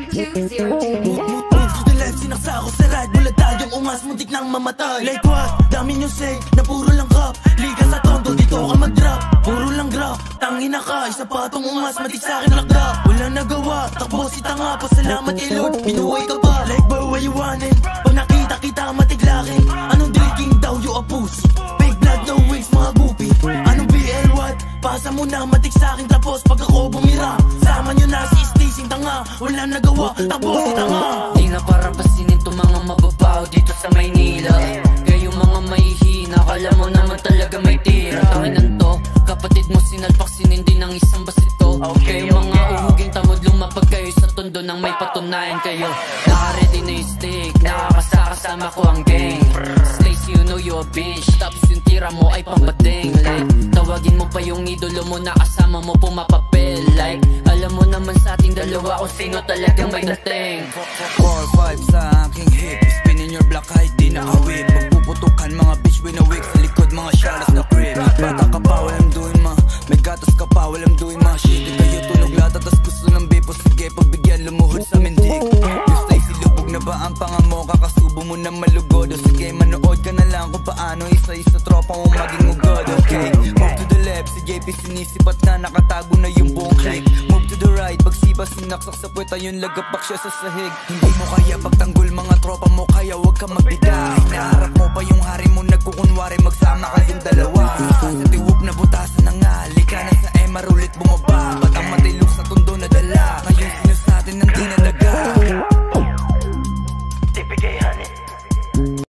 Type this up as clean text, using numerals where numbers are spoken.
Move to the left, sinaksa ako sa right. Bulat tayong ungas, muntik nang mamatay. Like what? Dami nyo say, na puro lang rap. Liga sa tondo, dito ka mag-drop. Puro lang graph, tangina ka. Isa pa tong ungas, matik sa'kin lakda. Walang nagawa, takbo si tanga. Pasalamat kay Lord, binuhay ka ba? Like boy, what you wantin? Pag nakita kita, matiglakin. Anong drinking daw, you a pussy? Fake blood, no wings, mga goopy. Anong BL what? Pasa mo na, matik sa'kin. Tapos pag ako bumira, sama nyo na si Sting tanga. Walang nagawa, takbo si tanga. Di na para pasinin to mga mababaw dito sa Maynila. Kayo mga mahihina, kala mo naman talaga may tira. Tanginan to, kapatid mo sinalpak sinindi ng isang basito. Kayo mga uhuging tamod, lumapag kayo sa tondo nang may patunayan kayo. Naka-ready na yung stick, nakakasakasama ko ang gang. Slazy, you know you a bitch, tapos yung tira mo ay pambading. Like, tawagin mo pa yung idolo mo na kasama mo pumapapel. Like, alam mo naman sa ating dalawa kung sino talagang may dating. 4-5 sa aking hip, spinning your black height, di nakawit. Pagpuputukan mga bitch with a wig, sa likod mga shalas na crib. Bata ka pa, walang doing ma, may gatas ka pa, walang doing ma. Shit, di kayo tunog lata, tas gusto ng bepo. Sige, pagbigyan lumuhod sa mindig. Yung Stacy, lubog na ba ang panga mo? Kakasubo mo na malugod. O sige, manood ka na lang kung paano isa-isa tropa mo maging ugod. Okay, move to the left, si JP sinisipat na, nakatago na yung buong click. Move to the right, pagsiba sinaksak sa puweta, yung lagapak siya sa sahig. Hindi mo kaya pagtanggol mga tropa mo, kaya wag ka magbigay. Naharap mo pa yung hari mo, nagkukunwa